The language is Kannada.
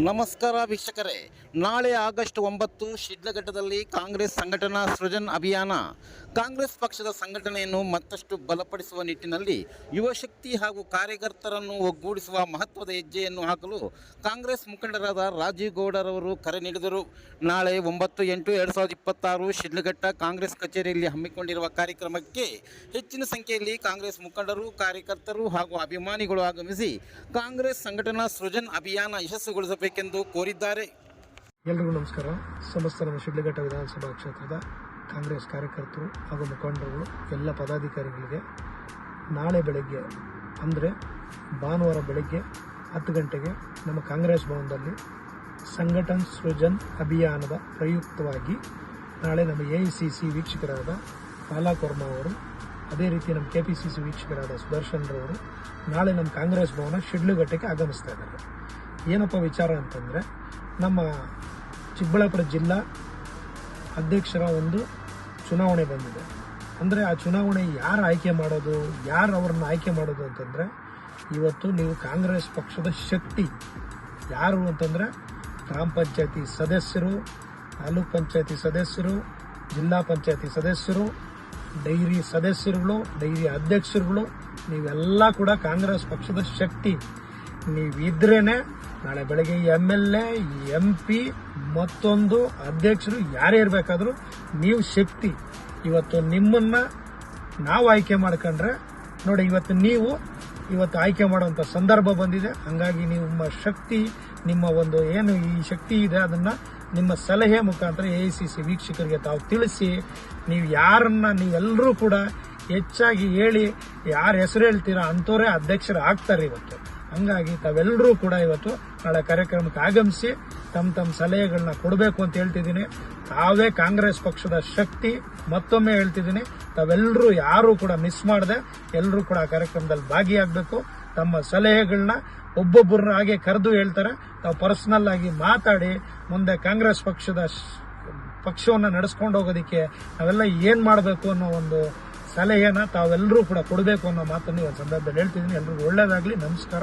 ನಮಸ್ಕಾರ ವೀಕ್ಷಕರೇ, ನಾಳೆ ಆಗಸ್ಟ್ 9 ಶಿಡ್ಲಘಟ್ಟದಲ್ಲಿ ಕಾಂಗ್ರೆಸ್ ಸಂಘಟನಾ ಸೃಜನ್ ಅಭಿಯಾನ. ಕಾಂಗ್ರೆಸ್ ಪಕ್ಷದ ಸಂಘಟನೆಯನ್ನು ಮತ್ತಷ್ಟು ಬಲಪಡಿಸುವ ನಿಟ್ಟಿನಲ್ಲಿ ಯುವಶಕ್ತಿ ಹಾಗೂ ಕಾರ್ಯಕರ್ತರನ್ನು ಒಗ್ಗೂಡಿಸುವ ಮಹತ್ವದ ಹೆಜ್ಜೆಯನ್ನು ಹಾಕಲು ಕಾಂಗ್ರೆಸ್ ಮುಖಂಡರಾದ ರಾಜೀವ್ ಗೌಡರವರು ಕರೆ ನೀಡಿದರು. ನಾಳೆ 9/8/2026 ಶಿಡ್ಲಘಟ್ಟ ಕಾಂಗ್ರೆಸ್ ಕಚೇರಿಯಲ್ಲಿ ಹಮ್ಮಿಕೊಂಡಿರುವ ಕಾರ್ಯಕ್ರಮಕ್ಕೆ ಹೆಚ್ಚಿನ ಸಂಖ್ಯೆಯಲ್ಲಿ ಕಾಂಗ್ರೆಸ್ ಮುಖಂಡರು, ಕಾರ್ಯಕರ್ತರು ಹಾಗೂ ಅಭಿಮಾನಿಗಳು ಆಗಮಿಸಿ ಕಾಂಗ್ರೆಸ್ ಸಂಘಟನಾ ಸೃಜನ್ ಅಭಿಯಾನ ಯಶಸ್ವಿಗೊಳಿಸಬೇಕೆಂದು ಕೋರಿದ್ದಾರೆ. ಎಲ್ರಿಗೂ ನಮಸ್ಕಾರ. ಸಮಸ್ತ ನಮ್ಮ ಶಿಡ್ಲಘಟ್ಟ ವಿಧಾನಸಭಾ ಕ್ಷೇತ್ರದ ಕಾಂಗ್ರೆಸ್ ಕಾರ್ಯಕರ್ತರು ಹಾಗೂ ಮುಖಂಡರುಗಳು, ಎಲ್ಲ ಪದಾಧಿಕಾರಿಗಳಿಗೆ ನಾಳೆ ಬೆಳಗ್ಗೆ ಅಂದರೆ ಭಾನುವಾರ ಬೆಳಗ್ಗೆ 10 ಗಂಟೆಗೆ ನಮ್ಮ ಕಾಂಗ್ರೆಸ್ ಭವನದಲ್ಲಿ ಸಂಘಟನ್ ಸೃಜನ್ ಅಭಿಯಾನದ ಪ್ರಯುಕ್ತವಾಗಿ ನಾಳೆ ನಮ್ಮ AICC ವೀಕ್ಷಕರಾದ ಪಾಲಕ್ ವರ್ಮಾ ಅವರು, ಅದೇ ರೀತಿ ನಮ್ಮ KPCC ವೀಕ್ಷಕರಾದ ಸುದರ್ಶನ್ರವರು ನಾಳೆ ನಮ್ಮ ಕಾಂಗ್ರೆಸ್ ಭವನ ಶಿಡ್ಲಘಟ್ಟಕ್ಕೆ ಆಗಮಿಸ್ತಾ ಇದ್ದಾರೆ. ಏನಪ್ಪ ವಿಚಾರ ಅಂತಂದರೆ, ನಮ್ಮ ಚಿಕ್ಕಬಳ್ಳಾಪುರ ಜಿಲ್ಲಾ ಅಧ್ಯಕ್ಷರ ಒಂದು ಚುನಾವಣೆ ಬಂದಿದೆ. ಅಂದರೆ ಆ ಚುನಾವಣೆ ಯಾರು ಆಯ್ಕೆ ಮಾಡೋದು, ಯಾರು ಅವ್ರನ್ನ ಆಯ್ಕೆ ಮಾಡೋದು ಅಂತಂದರೆ, ಇವತ್ತು ನೀವು ಕಾಂಗ್ರೆಸ್ ಪಕ್ಷದ ಶಕ್ತಿ ಯಾರು ಅಂತಂದರೆ ಗ್ರಾಮ ಪಂಚಾಯತಿ ಸದಸ್ಯರು, ತಾಲೂಕ್ ಪಂಚಾಯತಿ ಸದಸ್ಯರು, ಜಿಲ್ಲಾ ಪಂಚಾಯತಿ ಸದಸ್ಯರು, ಡೈರಿ ಸದಸ್ಯರುಗಳು, ಡೈರಿ ಅಧ್ಯಕ್ಷರುಗಳು, ನೀವೆಲ್ಲ ಕೂಡ ಕಾಂಗ್ರೆಸ್ ಪಕ್ಷದ ಶಕ್ತಿ. ನೀವಿದ್ರೇನೆ ನಾಳೆ ಬೆಳಗ್ಗೆ MLA, MP ಮತ್ತೊಂದು ಅಧ್ಯಕ್ಷರು ಯಾರೇ ಇರಬೇಕಾದ್ರೂ ನೀವು ಶಕ್ತಿ. ಇವತ್ತು ನಿಮ್ಮನ್ನ ನಾವು ಆಯ್ಕೆ ಮಾಡ್ಕೊಂಡ್ರೆ ನೋಡಿ, ಇವತ್ತು ಆಯ್ಕೆ ಮಾಡುವಂಥ ಸಂದರ್ಭ ಬಂದಿದೆ. ಹಂಗಾಗಿ ನಿಮ್ಮ ಶಕ್ತಿ, ನಿಮ್ಮ ಒಂದು ಏನು ಈ ಶಕ್ತಿ ಇದೆ, ಅದನ್ನ ನಿಮ್ಮ ಸಲಹೆ ಮುಖಾಂತರ AICC ವೀಕ್ಷಕರಿಗೆ ತಾವು ತಿಳಿಸಿ, ನೀವೆಲ್ಲರೂ ಕೂಡ ಹೆಚ್ಚಾಗಿ ಹೇಳಿ, ಯಾರ ಹೆಸರು ಹೇಳ್ತೀರಾ ಅಂಥವರೇ ಅಧ್ಯಕ್ಷರು ಆಗ್ತಾರೆ ಇವತ್ತು. ಹಂಗಾಗಿ ತಾವೆಲ್ಲರೂ ಕೂಡ ಇವತ್ತು ನಾಳೆ ಕಾರ್ಯಕ್ರಮಕ್ಕೆ ಆಗಮಿಸಿ ತಮ್ಮ ಸಲಹೆಗಳನ್ನ ಕೊಡಬೇಕು ಅಂತ ಹೇಳ್ತಿದ್ದೀನಿ. ತಾವೇ ಕಾಂಗ್ರೆಸ್ ಪಕ್ಷದ ಶಕ್ತಿ. ಮತ್ತೊಮ್ಮೆ ಹೇಳ್ತಿದ್ದೀನಿ, ತಾವೆಲ್ಲರೂ ಯಾರು ಕೂಡ ಮಿಸ್ ಮಾಡದೆ ಎಲ್ಲರೂ ಕೂಡ ಆ ಕಾರ್ಯಕ್ರಮದಲ್ಲಿ ಭಾಗಿಯಾಗಬೇಕು. ತಮ್ಮ ಸಲಹೆಗಳನ್ನ ಒಬ್ಬೊಬ್ಬರನ್ನ ಹಾಗೆ ಕರೆದು ಹೇಳ್ತಾರೆ, ತಾವು ಪರ್ಸನಲ್ ಆಗಿ ಮಾತಾಡಿ ಮುಂದೆ ಕಾಂಗ್ರೆಸ್ ಪಕ್ಷವನ್ನು ನಡೆಸ್ಕೊಂಡು ಹೋಗೋದಕ್ಕೆ ನಾವೆಲ್ಲ ಏನ್ ಮಾಡಬೇಕು ಅನ್ನೋ ಒಂದು ಸಲಹೆನ ತಾವೆಲ್ಲರೂ ಕೂಡ ಕೊಡಬೇಕು ಅನ್ನೋ ಮಾತನ್ನು ಈ ಸಂದರ್ಭದಲ್ಲಿ ಹೇಳ್ತಿದ್ದೀನಿ. ಎಲ್ರಿಗೂ ಒಳ್ಳೇದಾಗ್ಲಿ. ನಮಸ್ಕಾರ.